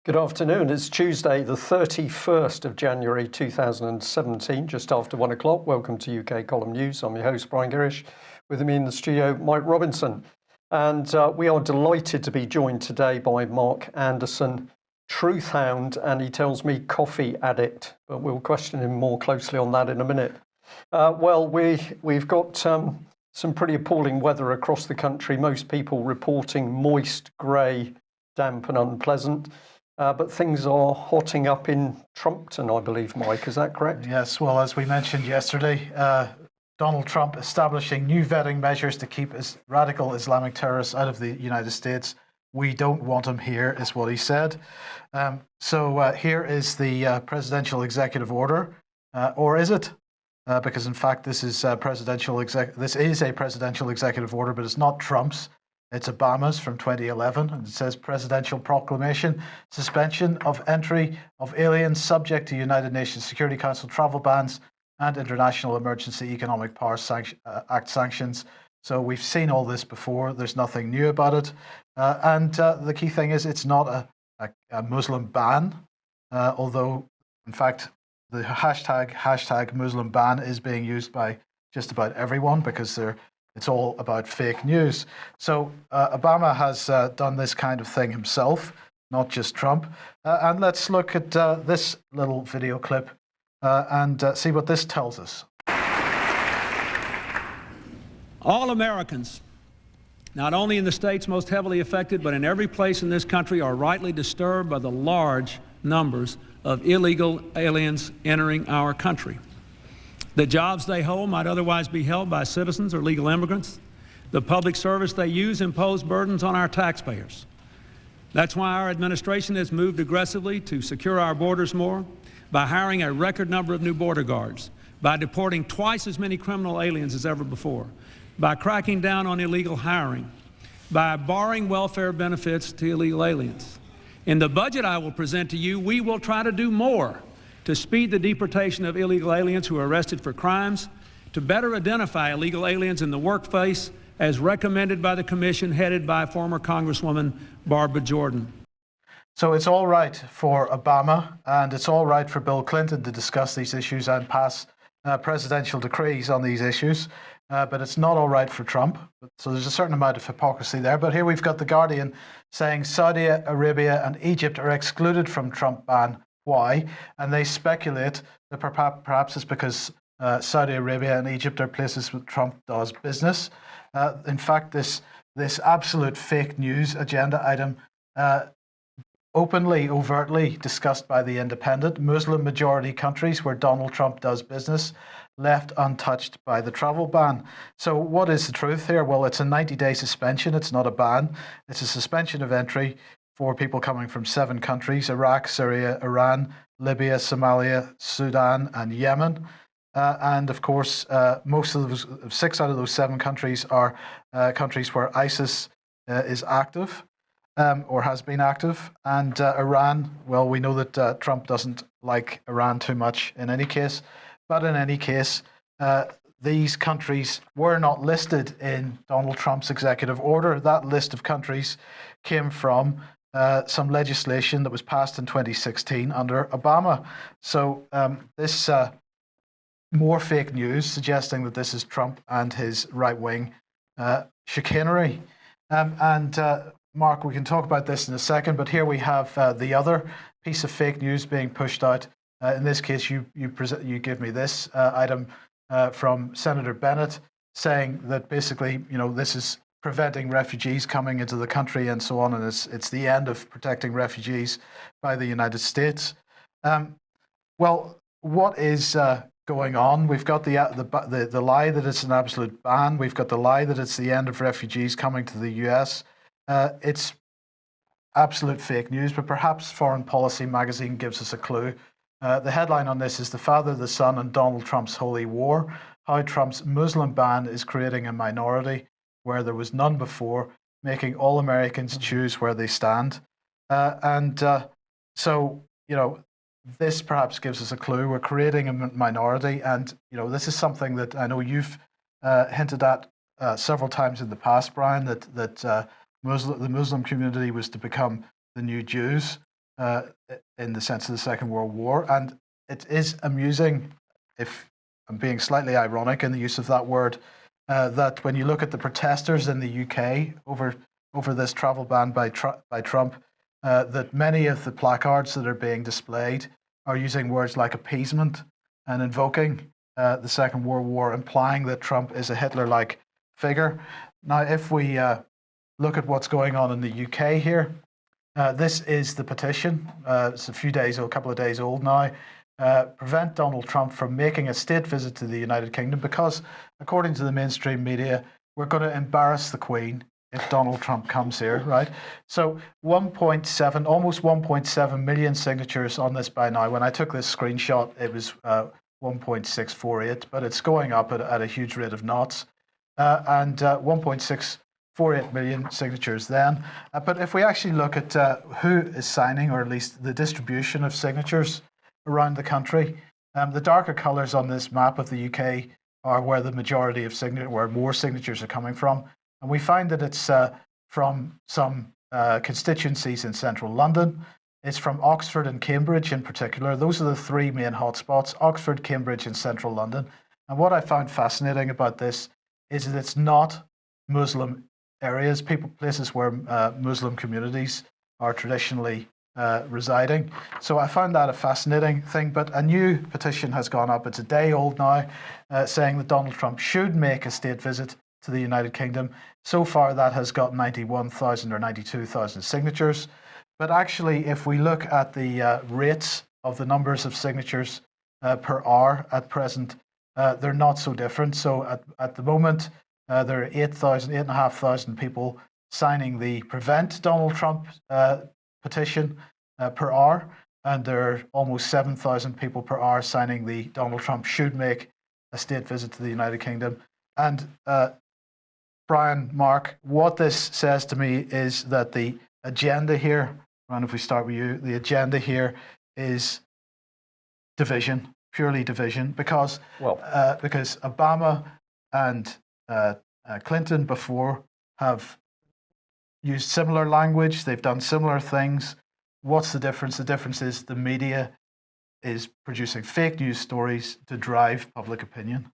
Good afternoon. It's Tuesday, the 31st of January 2017, just after 1 o'clock. Welcome to UK Column News. I'm your host, Brian Gerrish. With me in the studio, Mike Robinson. And we are delighted to be joined today by Mark Anderson, truth hound, and he tells me coffee addict. But we'll question him more closely on that in a minute. We've got some pretty appalling weather across the country. Most people reporting moist, grey, damp and unpleasant. But things are hotting up in Trumpton, I believe, Mike. Is that correct? Yes. Well, as we mentioned yesterday, Donald Trump establishing new vetting measures to keep radical Islamic terrorists out of the United States. We don't want them here, is what he said. Here is the presidential executive order, or is it? Because in fact, this is a presidential executive order, but it's not Trump's. It's Obama's from 2011, and it says presidential proclamation, suspension of entry of aliens subject to United Nations Security Council travel bans and International Emergency Economic Powers Act sanctions. So we've seen all this before. There's nothing new about it. The key thing is it's not a Muslim ban, although, in fact, the hashtag Muslim ban is being used by just about everyone because it's all about fake news. So Obama has done this kind of thing himself, not just Trump. And let's look at this little video clip and see what this tells us. All Americans, not only in the states most heavily affected, but in every place in this country, are rightly disturbed by the large numbers of illegal aliens entering our country. The jobs they hold might otherwise be held by citizens or legal immigrants. The public service they use impose burdens on our taxpayers. That's why our administration has moved aggressively to secure our borders more, by hiring a record number of new border guards, by deporting twice as many criminal aliens as ever before, by cracking down on illegal hiring, by barring welfare benefits to illegal aliens. In the budget I will present to you, we will try to do more to speed the deportation of illegal aliens who are arrested for crimes, to better identify illegal aliens in the workplace as recommended by the commission headed by former Congresswoman Barbara Jordan. So it's all right for Obama and it's all right for Bill Clinton to discuss these issues and pass presidential decrees on these issues, but it's not all right for Trump. So there's a certain amount of hypocrisy there. But here we've got The Guardian saying Saudi Arabia and Egypt are excluded from Trump ban. Why? And they speculate that perhaps it's because Saudi Arabia and Egypt are places where Trump does business. In fact, this absolute fake news agenda item, openly, overtly discussed by The Independent, Muslim majority countries where Donald Trump does business, left untouched by the travel ban. So what is the truth here? Well, it's a 90-day suspension. It's not a ban. It's a suspension of entry for people coming from 7 countries: Iraq, Syria, Iran, Libya, Somalia, Sudan, and Yemen. And of course, most of those 6 out of those 7 countries are countries where ISIS is active or has been active. And Iran, well, we know that Trump doesn't like Iran too much in any case. But in any case, these countries were not listed in Donald Trump's executive order. That list of countries came from some legislation that was passed in 2016 under Obama. So this more fake news suggesting that this is Trump and his right-wing chicanery. Mark, we can talk about this in a second, but here we have the other piece of fake news being pushed out. In this case, you give me this item from Senator Bennett saying that basically, this is preventing refugees coming into the country and so on, and it's the end of protecting refugees by the United States. Well, what is going on? We've got the lie that it's an absolute ban. We've got the lie that it's the end of refugees coming to the US. It's absolute fake news, but perhaps Foreign Policy magazine gives us a clue. The headline on this is "The Father, the Son, and Donald Trump's Holy War: How Trump's Muslim ban is creating a minority where there was none before, making all Americans choose where they stand." So, this perhaps gives us a clue. We're creating a minority, and this is something that I know you've hinted at several times in the past, Brian, that the Muslim community was to become the new Jews. uh, in the sense of the Second World War. And it is amusing, if I'm being slightly ironic in the use of that word, that when you look at the protesters in the UK over this travel ban by Trump, that many of the placards that are being displayed are using words like appeasement and invoking the Second World War, implying that Trump is a Hitler-like figure. Now, if we look at what's going on in the UK here, this is the petition. It's a couple of days old now. Prevent Donald Trump from making a state visit to the United Kingdom because, according to the mainstream media, we're going to embarrass the Queen if Donald Trump comes here, right? So 1.7, almost 1.7 million signatures on this by now. When I took this screenshot, it was 1.648, but it's going up at a huge rate of knots. And 1.648 million signatures then. But if we actually look at who is signing, or at least the distribution of signatures around the country, the darker colours on this map of the UK are where the majority of where more signatures are coming from. And we find that it's from some constituencies in central London. It's from Oxford and Cambridge in particular. Those are the three main hotspots: Oxford, Cambridge, and central London. And what I found fascinating about this is that it's not Muslim areas, places where Muslim communities are traditionally residing. So I found that a fascinating thing. But a new petition has gone up. It's a day old now, saying that Donald Trump should make a state visit to the United Kingdom. So far, that has got 91,000 or 92,000 signatures. But actually, if we look at the rates of the numbers of signatures per hour at present, they're not so different. So at the moment, there are 8,500 people signing the Prevent Donald Trump petition per hour, and there are almost 7,000 people per hour signing the Donald Trump should make a state visit to the United Kingdom. And Brian, Mark, what this says to me is that the agenda here, and if we start with you, the agenda here is division, purely division, because Obama and Clinton before have used similar language. They've done similar things. What's the difference? The difference is the media is producing fake news stories to drive public opinion.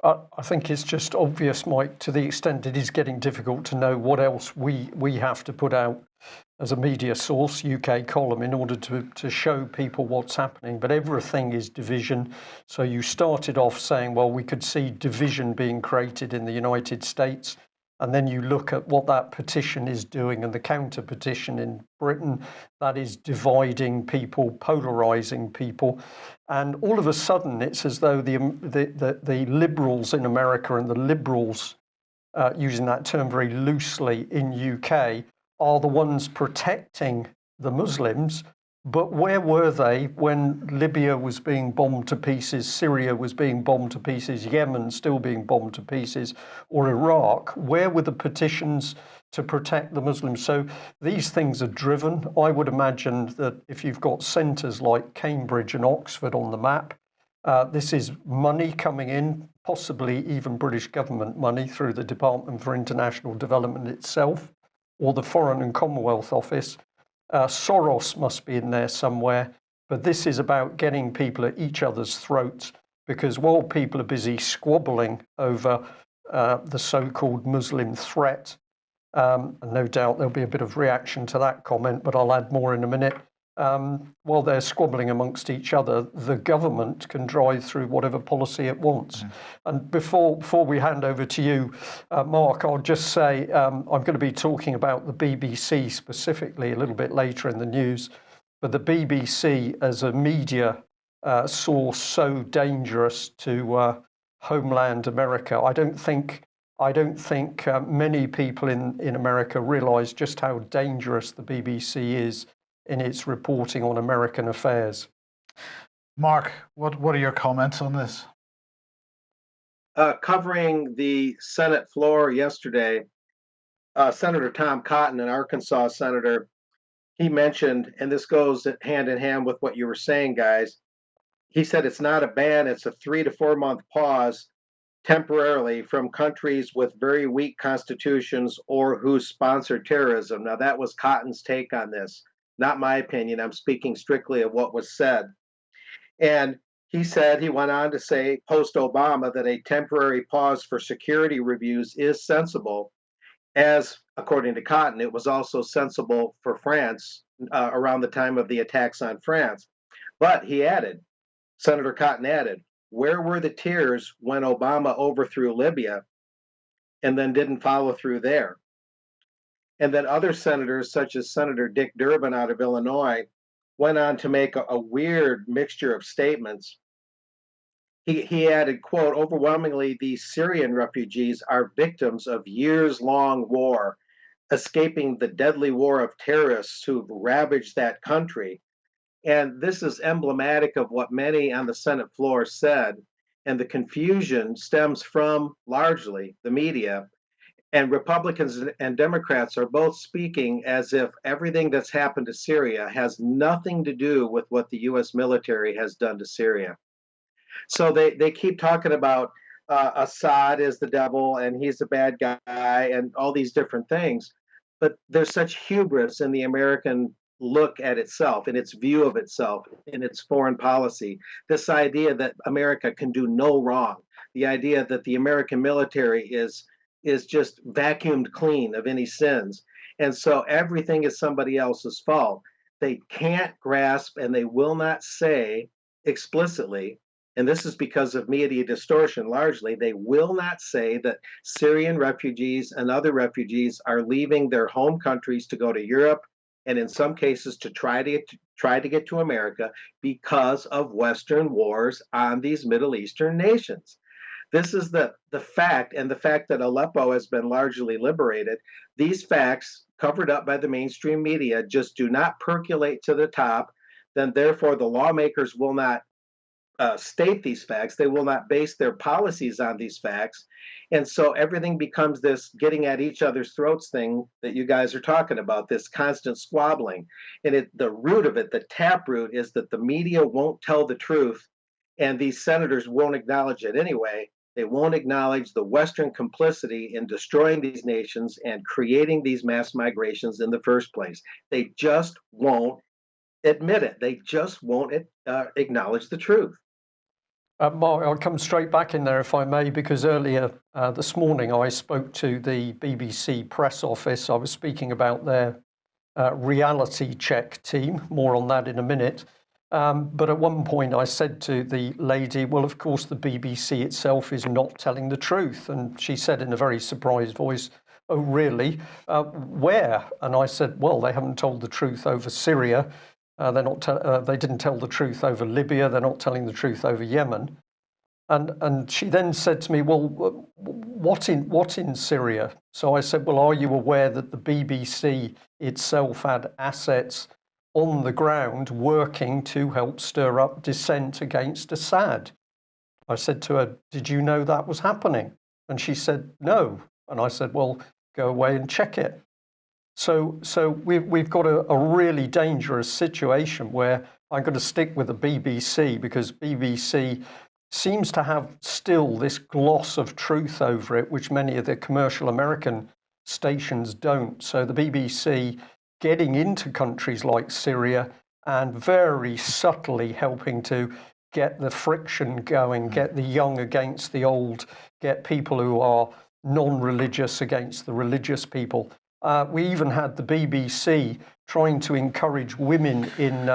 I think it's just obvious, Mike, to the extent it is getting difficult to know what else we have to put out as a media source, UK column, in order to show people what's happening. But everything is division. So you started off saying, well, we could see division being created in the United States. And then you look at what that petition is doing, and the counter petition in Britain, that is dividing people, polarizing people. And all of a sudden, it's as though the liberals in America and the liberals, using that term very loosely in UK, are the ones protecting the Muslims. But where were they when Libya was being bombed to pieces, Syria was being bombed to pieces, Yemen still being bombed to pieces, or Iraq? Where were the petitions to protect the Muslims? So these things are driven. I would imagine that if you've got centres like Cambridge and Oxford on the map, this is money coming in, possibly even British government money through the Department for International Development itself, or the Foreign and Commonwealth Office. Soros must be in there somewhere, but this is about getting people at each other's throats, because while people are busy squabbling over the so-called Muslim threat, and no doubt there'll be a bit of reaction to that comment, but I'll add more in a minute. While they're squabbling amongst each other, the government can drive through whatever policy it wants. Mm. And before we hand over to you, Mark, I'll just say I'm going to be talking about the BBC specifically a little bit later in the news, but the BBC as a media source so dangerous to homeland America. I don't think many people in America realise just how dangerous the BBC is in its reporting on American affairs. Mark, what are your comments on this? Covering the Senate floor yesterday, Senator Tom Cotton, an Arkansas senator, he mentioned, and this goes hand in hand with what you were saying, guys. He said it's not a ban, it's a 3 to 4 month pause temporarily from countries with very weak constitutions or who sponsor terrorism. Now, that was Cotton's take on this. not my opinion. I'm speaking strictly of what was said. And he went on to say, post Obama, that a temporary pause for security reviews is sensible, as, according to Cotton, it was also sensible for France around the time of the attacks on France. But he added, Senator Cotton added, where were the tears when Obama overthrew Libya and then didn't follow through there? And then other senators, such as Senator Dick Durbin out of Illinois, went on to make a weird mixture of statements. He added, quote, overwhelmingly, these Syrian refugees are victims of years-long war, escaping the deadly war of terrorists who've ravaged that country. And this is emblematic of what many on the Senate floor said. And the confusion stems from largely the media. And Republicans and Democrats are both speaking as if everything that's happened to Syria has nothing to do with what the U.S. military has done to Syria. So they keep talking about Assad is the devil and he's a bad guy and all these different things. But there's such hubris in the American look at itself, in its view of itself, in its foreign policy. This idea that America can do no wrong, the idea that the American military is just vacuumed clean of any sins. And so everything is somebody else's fault. They can't grasp and they will not say explicitly, and this is because of media distortion largely, they will not say that Syrian refugees and other refugees are leaving their home countries to go to Europe and in some cases to try to get to America because of Western wars on these Middle Eastern nations. This is the fact, and the fact that Aleppo has been largely liberated. These facts, covered up by the mainstream media, just do not percolate to the top. Then, therefore, the lawmakers will not state these facts. They will not base their policies on these facts. And so everything becomes this getting at each other's throats thing that you guys are talking about, this constant squabbling. And the root of it, the taproot, is that the media won't tell the truth, and these senators won't acknowledge it anyway. They won't acknowledge the Western complicity in destroying these nations and creating these mass migrations in the first place. They just won't admit it. They just won't acknowledge the truth. Mark, I'll come straight back in there if I may, because earlier this morning I spoke to the BBC press office. I was speaking about their reality check team, more on that in a minute. But at one point I said to the lady, well, of course, the BBC itself is not telling the truth. And she said in a very surprised voice, oh, really? Where? And I said, well, they haven't told the truth over Syria. They didn't tell the truth over Libya. They're not telling the truth over Yemen. And she then said to me, well, what in Syria? So I said, well, are you aware that the BBC itself had assets on the ground working to help stir up dissent against Assad? I said to her, did you know that was happening? And she said, no. And I said, well, go away and check it. So we've got a really dangerous situation where I'm going to stick with the BBC because BBC seems to have still this gloss of truth over it, which many of the commercial American stations don't. So the BBC getting into countries like Syria and very subtly helping to get the friction going, get the young against the old, get people who are non-religious against the religious people. We even had the BBC trying to encourage women in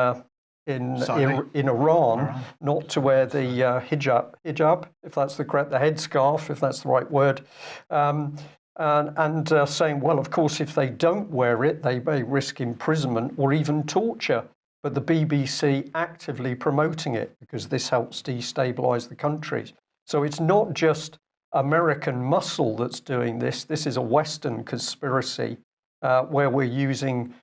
Iran not to wear the hijab, if that's the headscarf, if that's the right word, and saying, well, of course, if they don't wear it, they may risk imprisonment or even torture. But the BBC actively promoting it because this helps destabilize the countries. So it's not just American muscle that's doing this. This is a Western conspiracy where we're using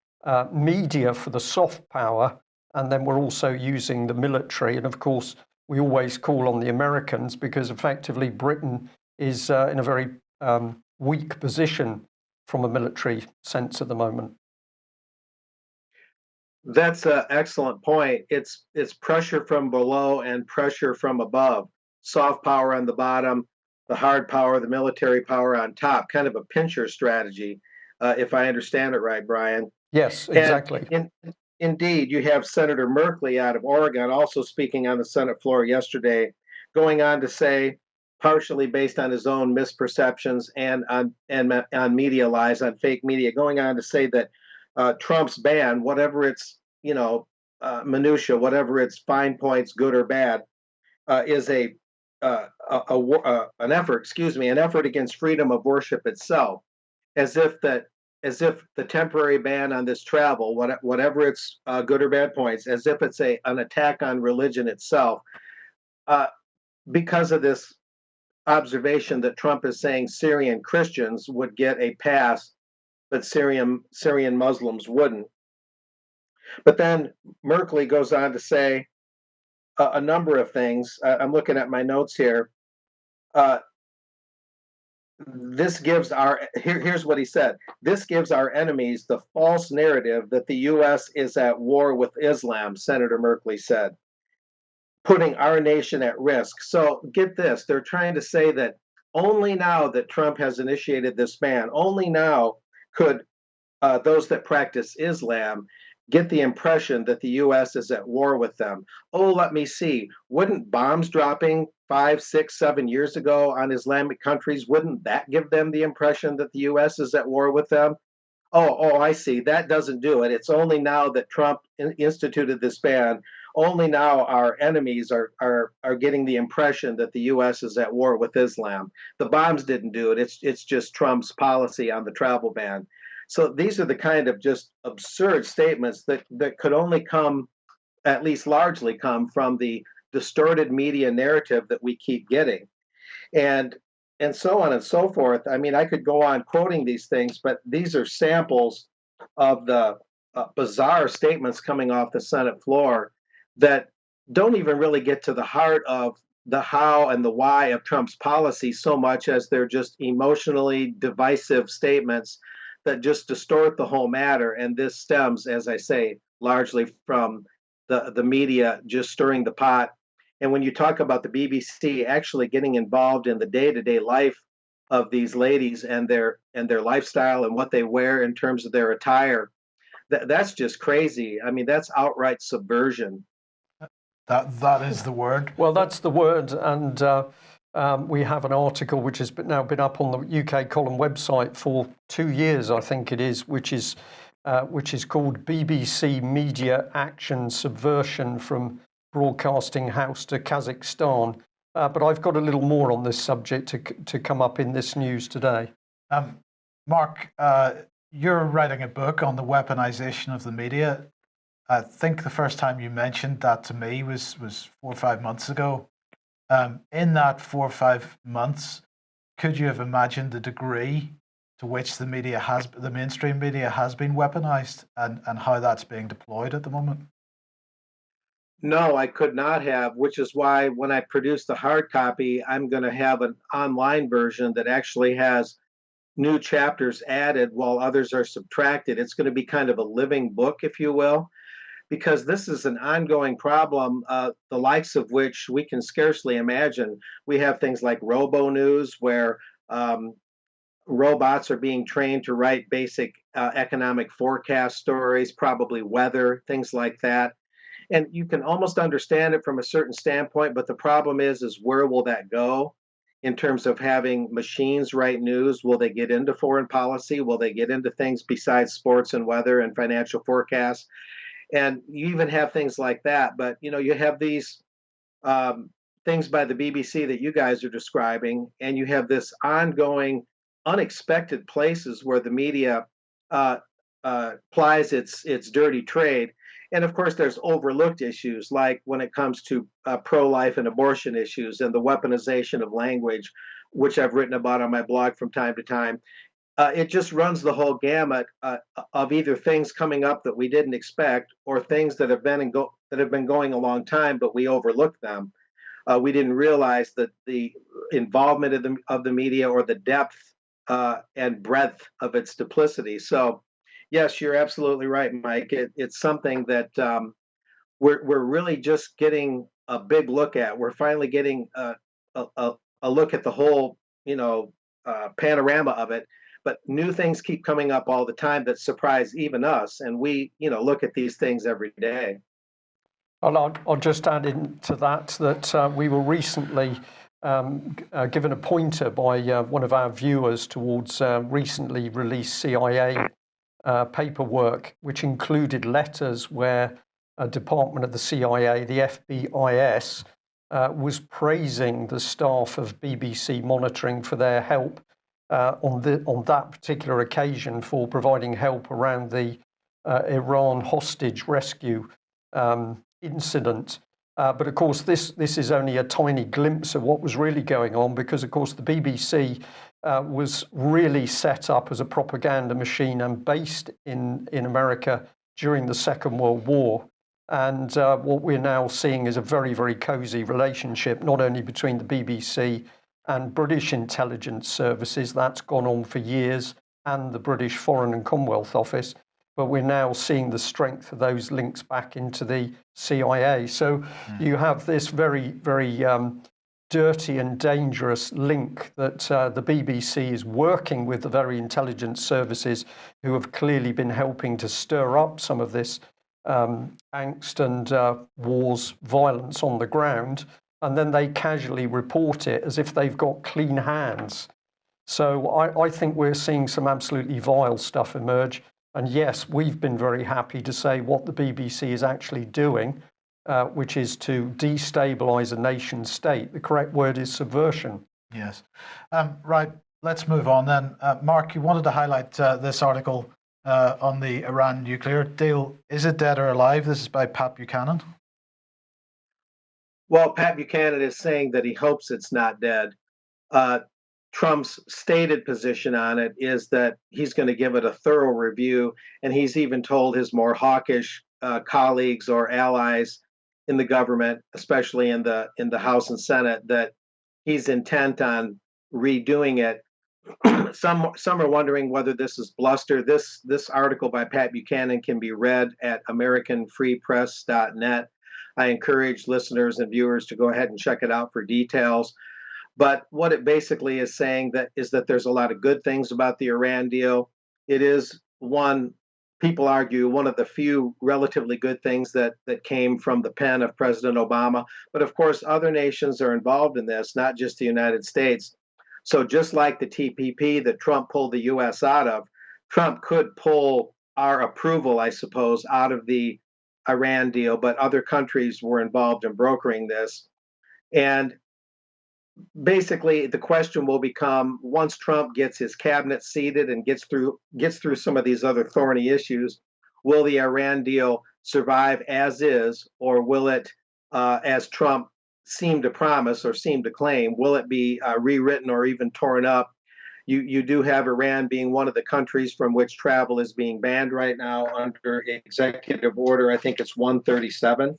media for the soft power, and then we're also using the military. And of course, we always call on the Americans because effectively Britain is in a very weak position from a military sense at the moment. That's an excellent point. It's pressure from below and pressure from above. Soft power on the bottom, the hard power, the military power on top, kind of a pincher strategy, if I understand it right, Brian. Yes, exactly. indeed, you have Senator Merkley out of Oregon also speaking on the Senate floor yesterday, going on to say, partially based on his own misperceptions and on media lies, on fake media, going on to say that Trump's ban, whatever its minutia, whatever its fine points, good or bad, is an effort, an effort against freedom of worship itself, as if the temporary ban on this travel, whatever its good or bad points, as if it's an attack on religion itself, because of this observation that Trump is saying Syrian Christians would get a pass, but Syrian Muslims wouldn't. But then Merkley goes on to say a number of things. I'm looking at my notes here. This gives here's what he said. This gives our enemies the false narrative that the U.S. is at war with Islam, Senator Merkley said, putting our nation at risk. So get this, they're trying to say that only now that Trump has initiated this ban, only now could those that practice Islam get the impression that the U.S. is at war with them. Oh, let me see. Wouldn't bombs dropping 5, 6, 7 years ago on Islamic countries, wouldn't that give them the impression that the U.S. is at war with them? Oh, I see. That doesn't do it. It's only now that Trump instituted this ban. Only now our enemies are getting the impression that the U.S. is at war with Islam. The bombs didn't do it. It's just Trump's policy on the travel ban. So these are the kind of just absurd statements that could only come, at least largely come, from the distorted media narrative that we keep getting. And so on and so forth. I mean, I could go on quoting these things, but these are samples of the bizarre statements coming off the Senate floor that don't even really get to the heart of the how and the why of Trump's policy so much as they're just emotionally divisive statements that just distort the whole matter. And this stems, as I say, largely from the media just stirring the pot. And when you talk about the BBC actually getting involved in the day-to-day life of these ladies and their lifestyle and what they wear in terms of their attire, that's just crazy. I mean, that's outright subversion. That is the word. Well, that's the word, and we have an article which has now been up on the UK Column website for 2 years, I think it is, which is called BBC Media Action Subversion from Broadcasting House to Kazakhstan. But I've got a little more on this subject to come up in this news today. Mark, you're writing a book on the weaponization of the media. I think the first time you mentioned that to me was 4 or 5 months ago. In that 4 or 5 months, could you have imagined the degree to which the mainstream media has been weaponized and how that's being deployed at the moment? No, I could not have, which is why when I produce the hard copy, I'm going to have an online version that actually has new chapters added while others are subtracted. It's going to be kind of a living book, if you will, because this is an ongoing problem, the likes of which we can scarcely imagine. We have things like robo-news, where robots are being trained to write basic economic forecast stories, probably weather, things like that. And you can almost understand it from a certain standpoint, but the problem is where will that go in terms of having machines write news? Will they get into foreign policy? Will they get into things besides sports and weather and financial forecasts? And you even have things like that. But, you have these things by the BBC that you guys are describing, and you have this ongoing, unexpected places where the media plies its dirty trade. And of course, there's overlooked issues like when it comes to pro-life and abortion issues and the weaponization of language, which I've written about on my blog from time to time. It just runs the whole gamut of either things coming up that we didn't expect or things that have been going a long time, but we overlooked them. We didn't realize that the involvement of the media or the depth and breadth of its duplicity. So, yes, you're absolutely right, Mike. It's something that we're really just getting a big look at. We're finally getting a look at the whole, panorama of it. but new things keep coming up all the time that surprise even us, and we, look at these things every day. I'll just add into that we were recently given a pointer by one of our viewers towards recently released CIA paperwork, which included letters where a department of the CIA, the FBIS, was praising the staff of BBC Monitoring for their help on that particular occasion for providing help around the Iran hostage rescue incident. But of course, this is only a tiny glimpse of what was really going on, because of course the BBC was really set up as a propaganda machine and based in America during the Second World War. And what we're now seeing is a very, very cosy relationship, not only between the BBC and British intelligence services, that's gone on for years, and the British Foreign and Commonwealth Office, but we're now seeing the strength of those links back into the CIA. So you have this very, very dirty and dangerous link that the BBC is working with the very intelligence services who have clearly been helping to stir up some of this angst and wars, violence on the ground, and then they casually report it as if they've got clean hands. So I think we're seeing some absolutely vile stuff emerge. And yes, we've been very happy to say what the BBC is actually doing, which is to destabilize a nation state. The correct word is subversion. Yes. Right. Let's move on then. Mark, you wanted to highlight this article on the Iran nuclear deal. Is it dead or alive? This is by Pat Buchanan. Well, Pat Buchanan is saying that he hopes it's not dead. Trump's stated position on it is that he's going to give it a thorough review, and he's even told his more hawkish colleagues or allies in the government, especially in the House and Senate, that he's intent on redoing it. Some are wondering whether this is bluster. This article by Pat Buchanan can be read at AmericanFreePress.net. I encourage listeners and viewers to go ahead and check it out for details. But what it basically is saying is that there's a lot of good things about the Iran deal. It is people argue, one of the few relatively good things that came from the pen of President Obama. But of course, other nations are involved in this, not just the United States. So just like the TPP that Trump pulled the U.S. out of, Trump could pull our approval, I suppose, out of the Iran deal, but other countries were involved in brokering this. And basically, the question will become, once Trump gets his cabinet seated and gets through some of these other thorny issues, will the Iran deal survive as is, or will it, as Trump seemed to promise or seemed to claim, will it be rewritten or even torn up? You do have Iran being one of the countries from which travel is being banned right now under executive order. I think it's 137.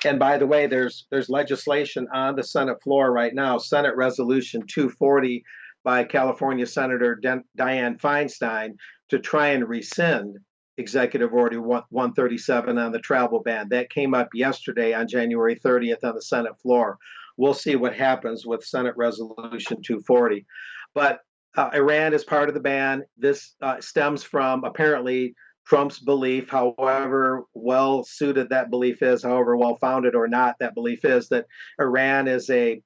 And by the way, there's legislation on the Senate floor right now, Senate Resolution 240 by California Senator Dianne Feinstein, to try and rescind Executive Order 137 on the travel ban. That came up yesterday on January 30th on the Senate floor. We'll see what happens with Senate Resolution 240. But Iran is part of the ban. This stems from apparently Trump's belief, however well suited that belief is, however well founded or not that belief is, that Iran is a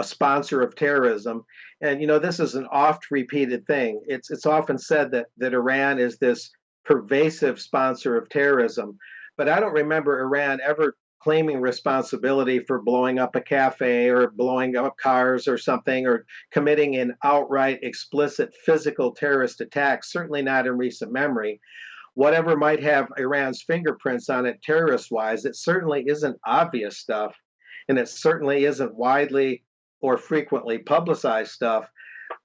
sponsor of terrorism. And this is an oft repeated thing. It's often said that Iran is this pervasive sponsor of terrorism, but I don't remember Iran ever claiming responsibility for blowing up a cafe or blowing up cars or something, or committing an outright explicit physical terrorist attack, certainly not in recent memory. Whatever might have Iran's fingerprints on it terrorist-wise, it certainly isn't obvious stuff, and it certainly isn't widely or frequently publicized stuff.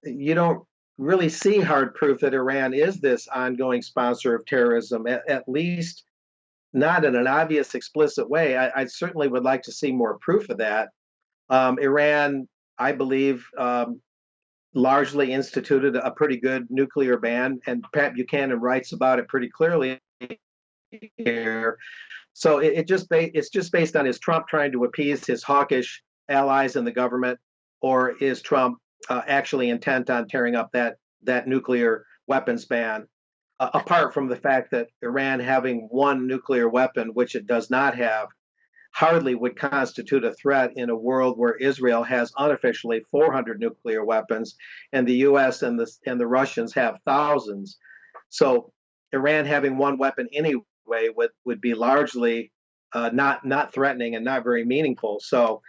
You don't really see hard proof that Iran is this ongoing sponsor of terrorism, at least not in an obvious, explicit way. I certainly would like to see more proof of that. Iran, I believe, largely instituted a pretty good nuclear ban, and Pat Buchanan writes about it pretty clearly here. So it's just based on, is Trump trying to appease his hawkish allies in the government, or is Trump actually intent on tearing up that that nuclear weapons ban, apart from the fact that Iran having one nuclear weapon, which it does not have, hardly would constitute a threat in a world where Israel has unofficially 400 nuclear weapons, and the U.S. and the Russians have thousands. So Iran having one weapon anyway would be largely not threatening and not very meaningful. So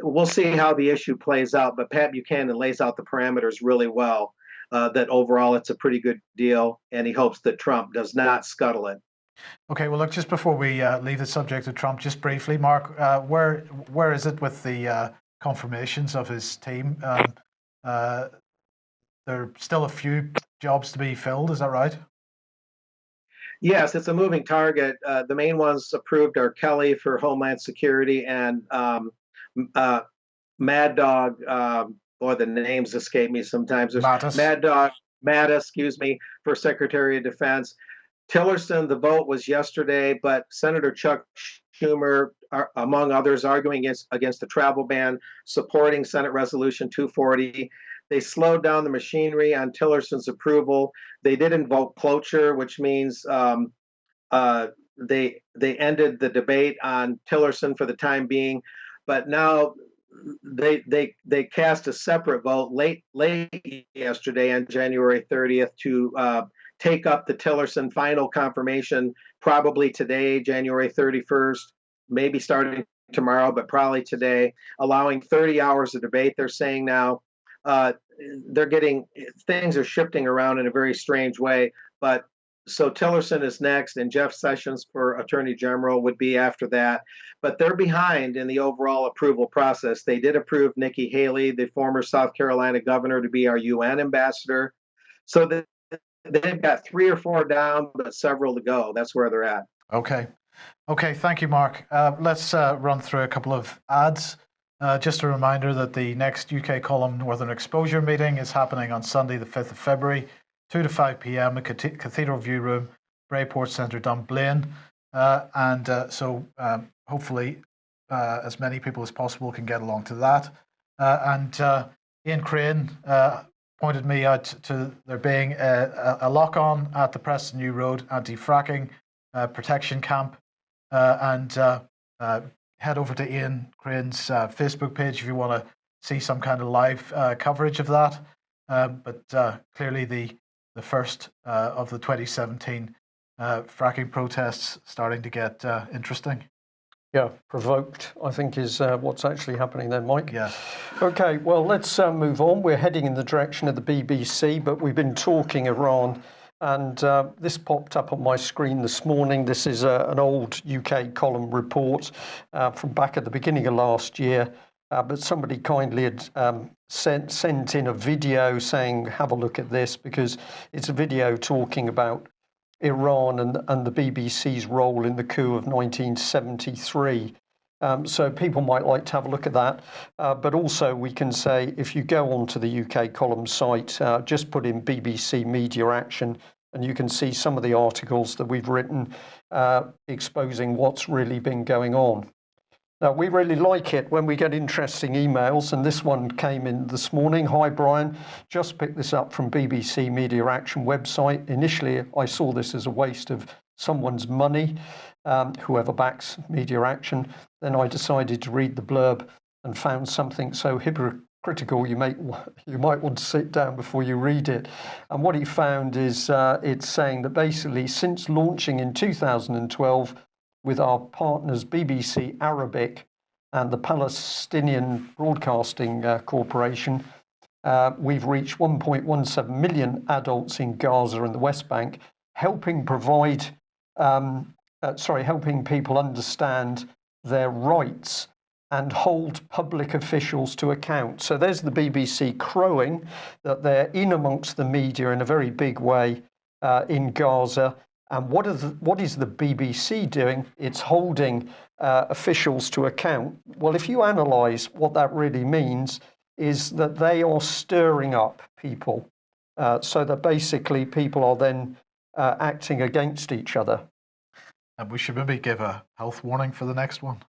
we'll see how the issue plays out. But Pat Buchanan lays out the parameters really well. That overall it's a pretty good deal, and he hopes that Trump does not scuttle it. Okay, well, look, just before we leave the subject of Trump, just briefly, Mark, where is it with the confirmations of his team? There are still a few jobs to be filled, is that right? Yes, it's a moving target. The main ones approved are Kelly for Homeland Security and Mad Dog, or the names escape me sometimes. There's Mattis, excuse me, for Secretary of Defense. Tillerson, the vote was yesterday, but Senator Chuck Schumer, among others, arguing against the travel ban, supporting Senate Resolution 240. They slowed down the machinery on Tillerson's approval. They did invoke cloture, which means they ended the debate on Tillerson for the time being, but now they cast a separate vote late yesterday on January 30th to take up the Tillerson final confirmation, probably today, January 31st, maybe starting tomorrow, but probably today, allowing 30 hours of debate. They're saying now things are shifting around in a very strange way. But so Tillerson is next, and Jeff Sessions for Attorney General would be after that. But they're behind in the overall approval process. They did approve Nikki Haley, the former South Carolina governor, to be our UN ambassador. So they've got 3 or 4 down, but several to go. That's where they're at. Okay, thank you, Mark. Let's run through a couple of ads. Just a reminder that the next UK Column Northern Exposure meeting is happening on Sunday, the 5th of February, 2 to 5 p.m. at Cathedral View Room, Brayport Centre, Dunblane. So hopefully as many people as possible can get along to that. And Ian Crane pointed me out to there being a lock-on at the Preston New Road anti-fracking protection camp. Head over to Ian Crane's Facebook page if you want to see some kind of live coverage of that. But clearly the first of the 2017 fracking protests starting to get interesting. Yeah, provoked, I think, is what's actually happening there, Mike. Yeah. Okay, well, let's move on. We're heading in the direction of the BBC, but we've been talking Iran, and this popped up on my screen this morning. This is an old UK column report from back at the beginning of last year, but somebody kindly had sent in a video saying, have a look at this, because it's a video talking about Iran and the BBC's role in the coup of 1973. So people might like to have a look at that. But also we can say, if you go onto the UK column site, just put in BBC Media Action, and you can see some of the articles that we've written exposing what's really been going on. Now, we really like it when we get interesting emails, and this one came in this morning. Hi, Brian. Just picked this up from BBC Media Action website. Initially, I saw this as a waste of someone's money, whoever backs Media Action. Then I decided to read the blurb and found something so hypocritical you might want to sit down before you read it. And what he found is it's saying that basically since launching in 2012, with our partners BBC Arabic and the Palestinian Broadcasting Corporation, we've reached 1.17 million adults in Gaza and the West Bank, helping people understand their rights and hold public officials to account. So there's the BBC crowing that they're in amongst the media in a very big way in Gaza. And what is the BBC doing? It's holding officials to account. Well, if you analyse what that really means, is that they are stirring up people, so that basically people are then acting against each other. And we should maybe give a health warning for the next one.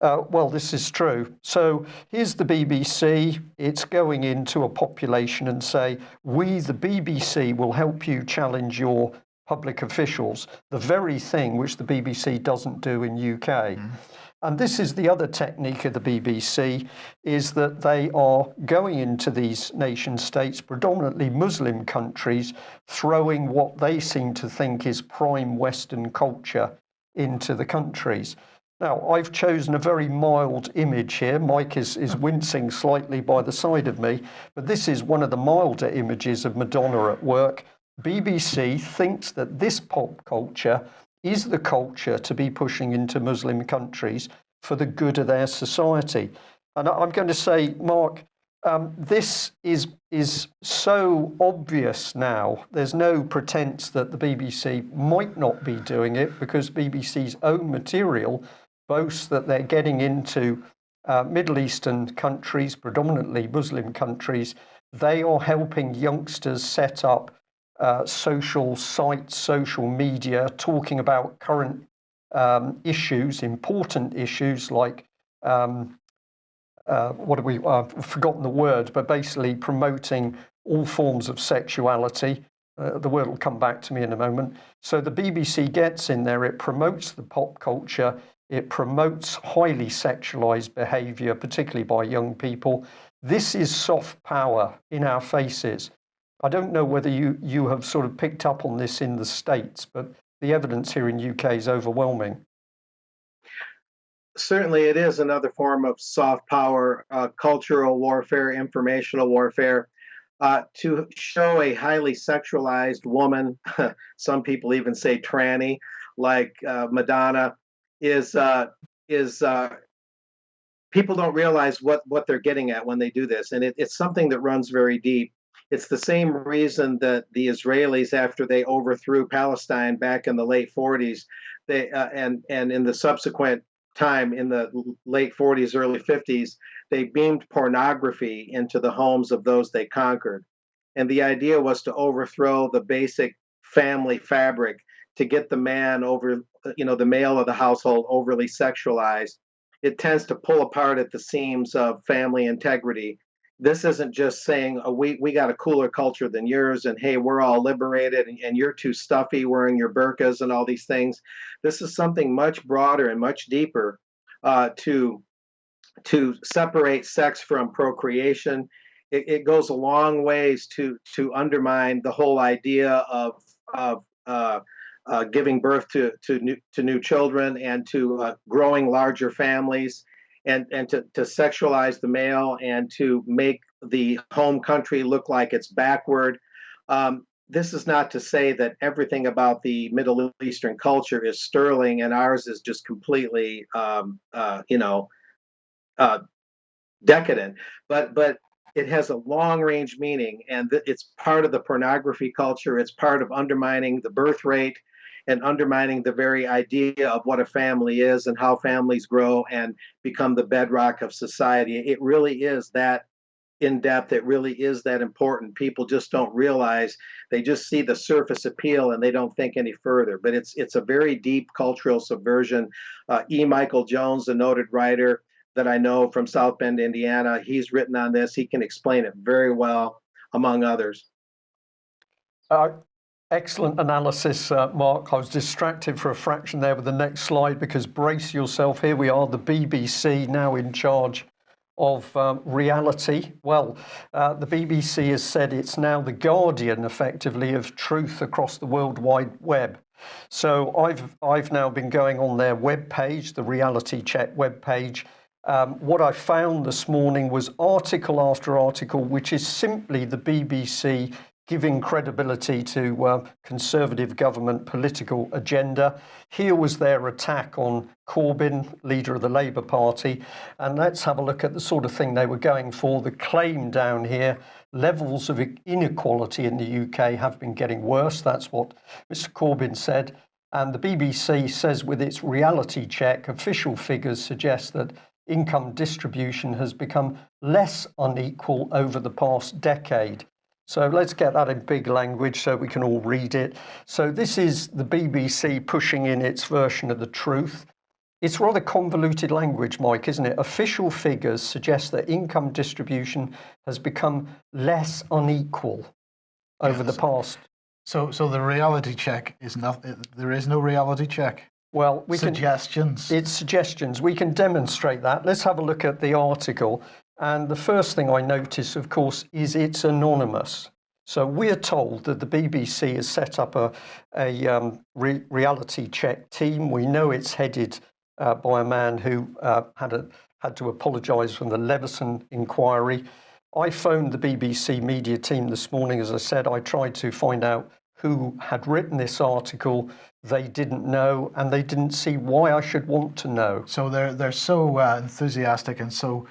Well, this is true. So here's the BBC. It's going into a population and say, we, the BBC, will help you challenge your public officials, the very thing which the BBC doesn't do in UK. And this is the other technique of the BBC, is that they are going into these nation states, predominantly Muslim countries, throwing what they seem to think is prime Western culture into the countries. Now, I've chosen a very mild image here. Mike is wincing slightly by the side of me, but this is one of the milder images of Madonna at work. BBC thinks that this pop culture is the culture to be pushing into Muslim countries for the good of their society. And I'm going to say, Mark, this is so obvious now. There's no pretense that the BBC might not be doing it, because BBC's own material boasts that they're getting into Middle Eastern countries, predominantly Muslim countries. They are helping youngsters set up social sites, social media, talking about current issues, important issues like I've forgotten the word, but basically promoting all forms of sexuality. The word will come back to me in a moment. So the BBC gets in there, it promotes the pop culture, it promotes highly sexualized behavior, particularly by young people. This is soft power in our faces. I don't know whether you have sort of picked up on this in the States, but the evidence here in UK is overwhelming. Certainly, it is another form of soft power, cultural warfare, informational warfare. To show a highly sexualized woman, some people even say tranny, like Madonna, is people don't realize what they're getting at when they do this, and it's something that runs very deep. It's the same reason that the Israelis, after they overthrew Palestine back in the late 40s, they and in the subsequent time in the late 40s, early 50s, they beamed pornography into the homes of those they conquered. And the idea was to overthrow the basic family fabric, to get the man over, the male of the household overly sexualized. It tends to pull apart at the seams of family integrity. This isn't just saying, oh, we got a cooler culture than yours, and hey, we're all liberated, and you're too stuffy wearing your burqas and all these things. This is something much broader and much deeper, to separate sex from procreation. It goes a long ways to undermine the whole idea of giving birth to new children, and to growing larger families, and to sexualize the male, and to make the home country look like it's backward. This is not to say that everything about the Middle Eastern culture is sterling and ours is just completely, decadent, but it has a long-range meaning, and it's part of the pornography culture. It's part of undermining the birth rate and undermining the very idea of what a family is and how families grow and become the bedrock of society. It really is that in depth. It really is that important. People just don't realize. They just see the surface appeal and they don't think any further. But it's a very deep cultural subversion. E. Michael Jones, a noted writer that I know from South Bend, Indiana, he's written on this. He can explain it very well, among others. Excellent analysis, Mark. I was distracted for a fraction there with the next slide, because brace yourself, here we are, the BBC now in charge of reality. Well, the BBC has said it's now the guardian, effectively, of truth across the World Wide Web. So I've now been going on their webpage, the Reality Check webpage. What I found this morning was article after article, which is simply the BBC giving credibility to Conservative government political agenda. Here was their attack on Corbyn, leader of the Labour Party. And let's have a look at the sort of thing they were going for. The claim down here, levels of inequality in the UK have been getting worse. That's what Mr. Corbyn said. And the BBC says, with its reality check, official figures suggest that income distribution has become less unequal over the past decade. So let's get that in big language so we can all read it. So this is the BBC pushing in its version of the truth. It's rather convoluted language, Mike, isn't it? Official figures suggest that income distribution has become less unequal over the past. So the reality check is not. There is no reality check. Well, suggestions. It's suggestions. We can demonstrate that. Let's have a look at the article. And the first thing I notice, of course, is it's anonymous. So we're told that the BBC has set up a reality check team. We know it's headed by a man who had to apologise from the Leveson inquiry. I phoned the BBC media team this morning. As I said, I tried to find out who had written this article. They didn't know, and they didn't see why I should want to know. So they're so enthusiastic and so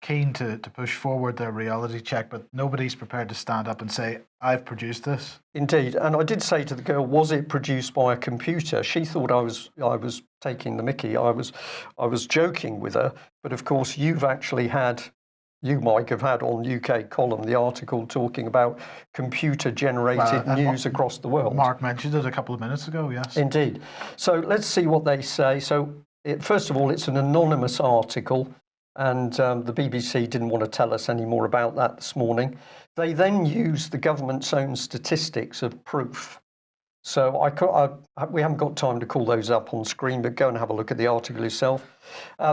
keen to push forward their reality check, but nobody's prepared to stand up and say, I've produced this. Indeed. And I did say to the girl, was it produced by a computer? She thought I was taking the mickey. I was joking with her. But of course, you, Mike, have had on UK Column the article talking about computer-generated news across the world. Mark mentioned it a couple of minutes ago, yes. Indeed. So let's see what they say. So first of all, it's an anonymous article, and the BBC didn't want to tell us any more about that this morning. They then used the government's own statistics of proof. So we haven't got time to call those up on screen, but go and have a look at the article yourself.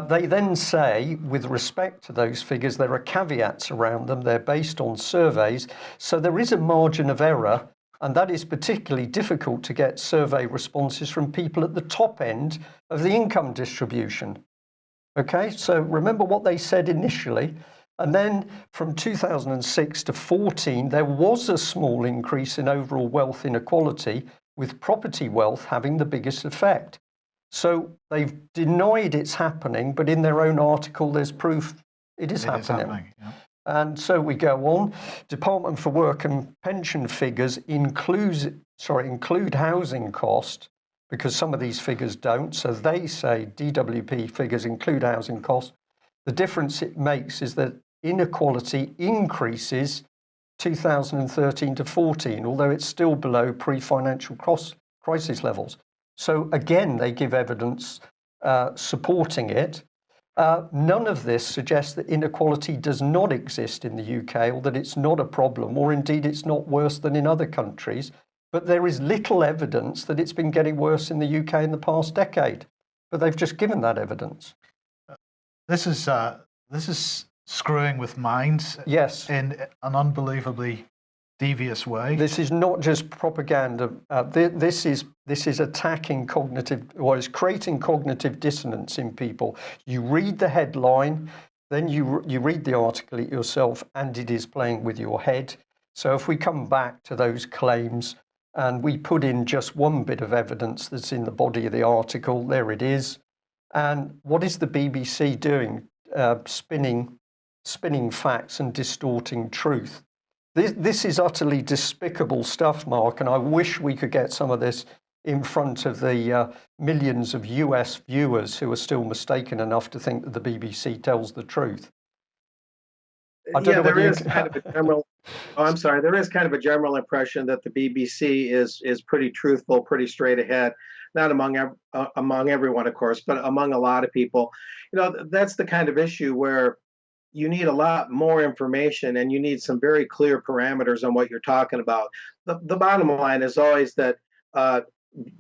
They then say, with respect to those figures, there are caveats around them. They're based on surveys. So there is a margin of error, and that is particularly difficult to get survey responses from people at the top end of the income distribution. Okay, so remember what they said initially. And then from 2006 to 14, there was a small increase in overall wealth inequality, with property wealth having the biggest effect. So they've denied it's happening, but in their own article, there's proof it is happening. Yeah. And so we go on. Department for Work and Pension figures include housing cost, because some of these figures don't. So they say DWP figures include housing costs. The difference it makes is that inequality increases 2013 to 14, although it's still below pre-financial crisis levels. So again, they give evidence supporting it. None of this suggests that inequality does not exist in the UK, or that it's not a problem, or indeed it's not worse than in other countries. But there is little evidence that it's been getting worse in the UK in the past decade. But they've just given that evidence. This is screwing with minds, yes, in an unbelievably devious way. This is not just propaganda. This is attacking it's creating cognitive dissonance in people. You read the headline, then you read the article yourself, and it is playing with your head. So if we come back to those claims and we put in just one bit of evidence that's in the body of the article, there it is. And what is the BBC doing? Spinning facts and distorting truth. This is utterly despicable stuff, Mark, and I wish we could get some of this in front of the millions of US viewers who are still mistaken enough to think that the BBC tells the truth. There is kind of a general. I'm sorry. There is kind of a general impression that the BBC is pretty truthful, pretty straight ahead. Not among everyone, of course, but among a lot of people. That's the kind of issue where you need a lot more information, and you need some very clear parameters on what you're talking about. The bottom line is always that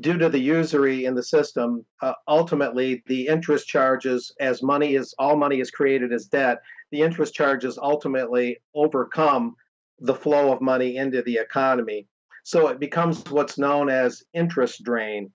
due to the usury in the system, ultimately the interest charges, as all money is created as debt, the interest charges ultimately overcome the flow of money into the economy. So it becomes what's known as interest drain.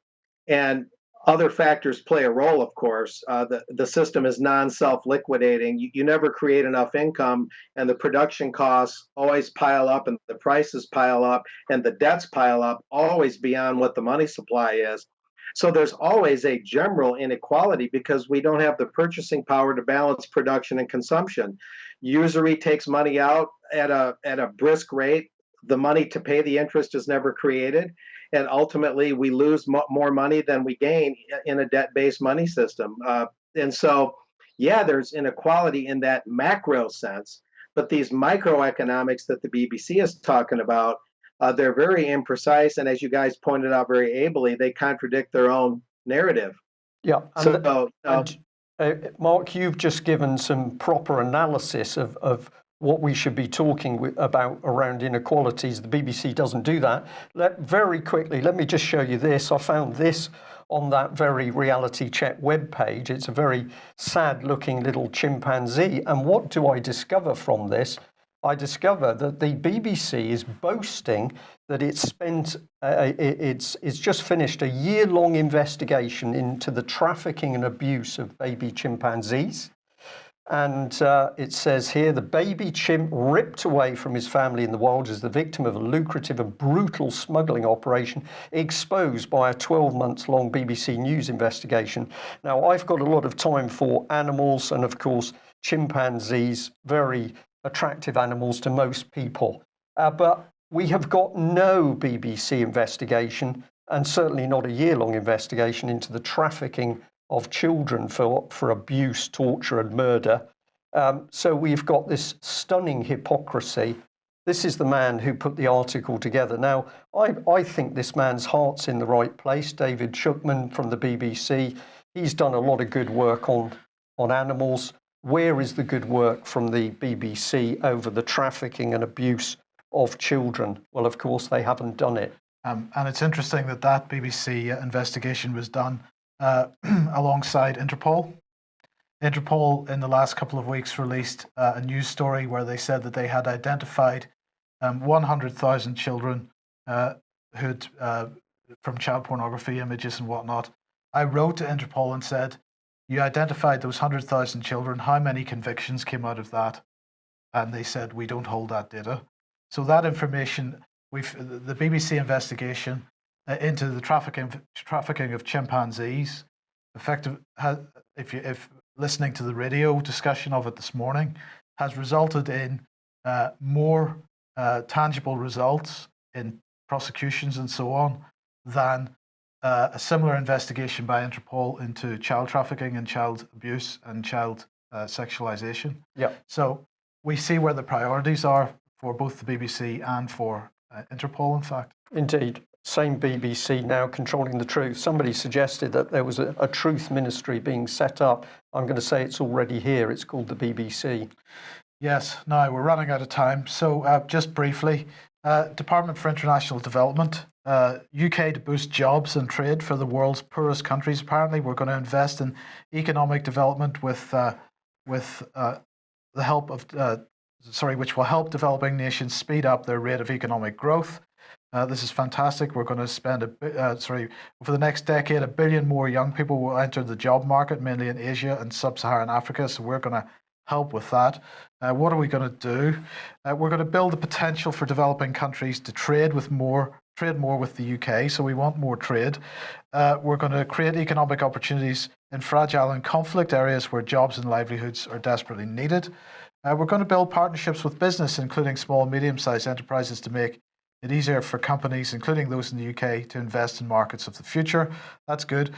And other factors play a role, of course. The system is non-self-liquidating. You never create enough income, and the production costs always pile up, and the prices pile up, and the debts pile up, always beyond what the money supply is. So there's always a general inequality because we don't have the purchasing power to balance production and consumption. Usury takes money out at a brisk rate. The money to pay the interest is never created. And ultimately, we lose more money than we gain in a debt-based money system. And so, there's inequality in that macro sense. But these microeconomics that the BBC is talking about, they're very imprecise. And as you guys pointed out very ably, they contradict their own narrative. Yeah. So, Mark, you've just given some proper analysis of what we should be talking about around inequalities. The BBC doesn't do that. Very quickly, let me just show you this. I found this on that very Reality Check webpage. It's a very sad-looking little chimpanzee. And what do I discover from this? I discover that the BBC is boasting that it's just finished a year-long investigation into the trafficking and abuse of baby chimpanzees. And it says here, the baby chimp ripped away from his family in the wild is the victim of a lucrative and brutal smuggling operation exposed by a 12-month-long BBC News investigation. Now, I've got a lot of time for animals and, of course, chimpanzees, very attractive animals to most people. But we have got no BBC investigation, and certainly not a year-long investigation, into the trafficking of children for abuse, torture and murder. So we've got this stunning hypocrisy. This is the man who put the article together. Now, I think this man's heart's in the right place. David Shukman from the BBC, he's done a lot of good work on animals. Where is the good work from the BBC over the trafficking and abuse of children? Well, of course, they haven't done it. And it's interesting that BBC investigation was done alongside Interpol. Interpol in the last couple of weeks released a news story where they said that they had identified 100,000 children who'd from child pornography images and whatnot. I wrote to Interpol and said, you identified those 100,000 children, how many convictions came out of that? And they said, we don't hold that data. So that information, the BBC investigation into the trafficking of chimpanzees, if listening to the radio discussion of it this morning, has resulted in more tangible results in prosecutions and so on than a similar investigation by Interpol into child trafficking and child abuse and child sexualization. Yeah. So we see where the priorities are for both the BBC and for Interpol, in fact. Indeed. Same BBC now controlling the truth. Somebody suggested that there was a truth ministry being set up. I'm going to say it's already here. It's called the BBC. Yes. Now, we're running out of time. So just briefly, Department for International Development, UK to boost jobs and trade for the world's poorest countries. Apparently, we're going to invest in economic development with the help of, which will help developing nations speed up their rate of economic growth. This is fantastic. We're going to spend over the next decade, 1 billion more young people will enter the job market, mainly in Asia and sub-Saharan Africa. So we're going to help with that. What are we going to do? We're going to build the potential for developing countries to trade more with the UK. So we want more trade. We're going to create economic opportunities in fragile and conflict areas where jobs and livelihoods are desperately needed. We're going to build partnerships with business, including small and medium-sized enterprises, to make it easier for companies, including those in the UK, to invest in markets of the future. That's good.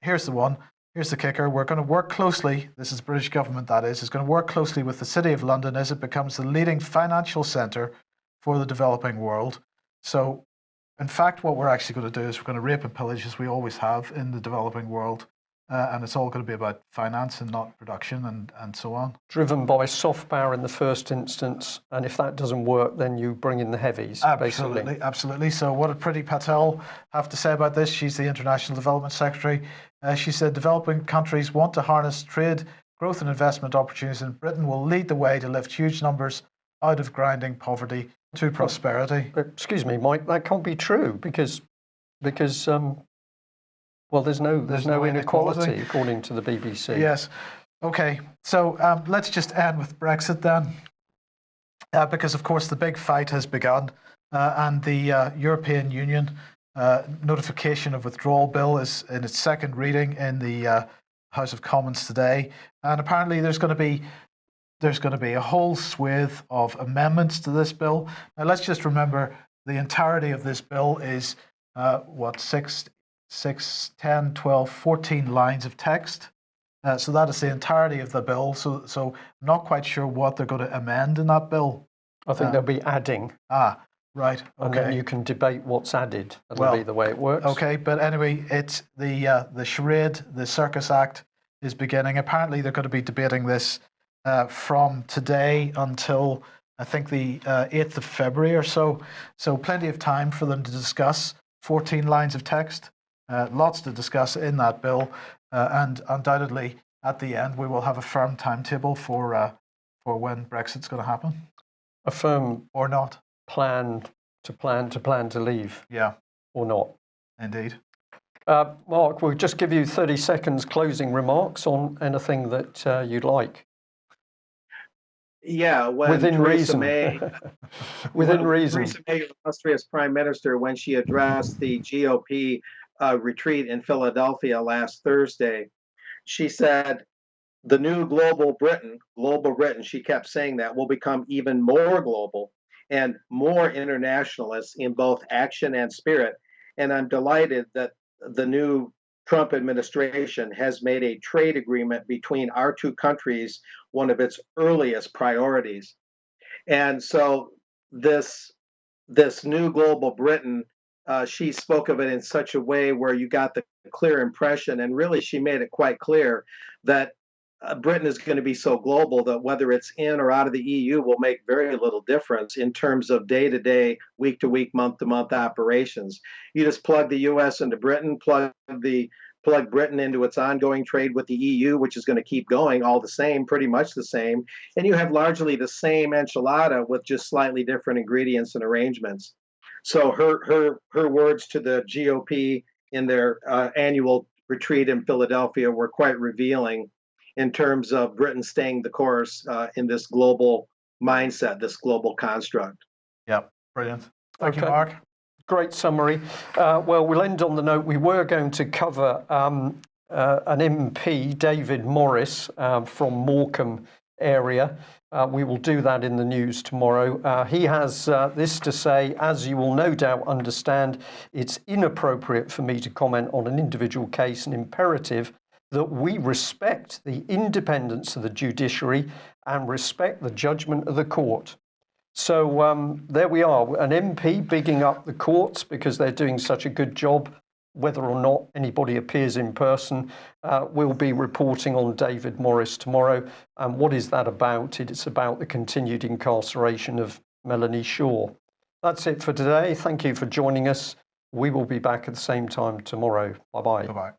Here's the one. Here's the kicker. We're going to work closely, this is the British government that is going to work closely with the City of London as it becomes the leading financial centre for the developing world. So, in fact, what we're actually going to do is we're going to rape and pillage, as we always have in the developing world. And it's all going to be about finance and not production and so on. Driven by soft power in the first instance, and if that doesn't work, then you bring in the heavies, absolutely, basically. Absolutely. So what did Priti Patel have to say about this? She's the International Development Secretary. She said developing countries want to harness trade, growth and investment opportunities, and Britain will lead the way to lift huge numbers out of grinding poverty to prosperity. Excuse me, Mike, that can't be true because well, there's no inequality according to the BBC. Yes. Okay. So let's just end with Brexit then, because of course the big fight has begun, and the European Union notification of withdrawal bill is in its second reading in the House of Commons today, and apparently there's going to be a whole swathe of amendments to this bill. Now let's just remember the entirety of this bill is 10, 12, 14 lines of text. So that is the entirety of the bill. So I'm not quite sure what they're going to amend in that bill. I think they'll be adding. Right. And then Okay. you can debate what's added. That'll be the way it works. Okay, but anyway, it's the charade, the circus act is beginning. Apparently, they're going to be debating this from today until I think the 8th of February or so. So plenty of time for them to discuss. 14 lines of text, lots to discuss in that bill, and undoubtedly at the end we will have a firm timetable for when Brexit's going to happen. A firm or not. Plan to leave. Yeah. Or not. Indeed. Mark, we'll just give you 30 seconds closing remarks on anything that you'd like. Yeah, when within Theresa reason. May, Within reason. Theresa May, Austria's prime minister, when she addressed the GOP retreat in Philadelphia last Thursday, she said, the new global Britain, she kept saying that, will become even more global and more internationalist in both action and spirit. And I'm delighted that the new Trump administration has made a trade agreement between our two countries one of its earliest priorities. And so this new global Britain, she spoke of it in such a way where you got the clear impression, and really she made it quite clear that Britain is going to be so global that whether it's in or out of the EU will make very little difference in terms of day-to-day, week-to-week, month-to-month operations. You just plug the US into Britain, plug Britain into its ongoing trade with the EU, which is going to keep going all the same, pretty much the same, and you have largely the same enchilada with just slightly different ingredients and arrangements. So her words to the GOP in their annual retreat in Philadelphia were quite revealing in terms of Britain staying the course in this global mindset, this global construct. Yep, brilliant. Thank you, Mark. Great summary. Well, we'll end on the note. We were going to cover an MP, David Morris, from Morecambe area. We will do that in the news tomorrow. He has this to say: as you will no doubt understand, it's inappropriate for me to comment on an individual case and imperative that we respect the independence of the judiciary and respect the judgment of the court. So there we are, an MP bigging up the courts because they're doing such a good job. Whether or not anybody appears in person, we'll be reporting on David Morris tomorrow. And what is that about? It's about the continued incarceration of Melanie Shaw. That's it for today. Thank you for joining us. We will be back at the same time tomorrow. Bye-bye. Bye-bye.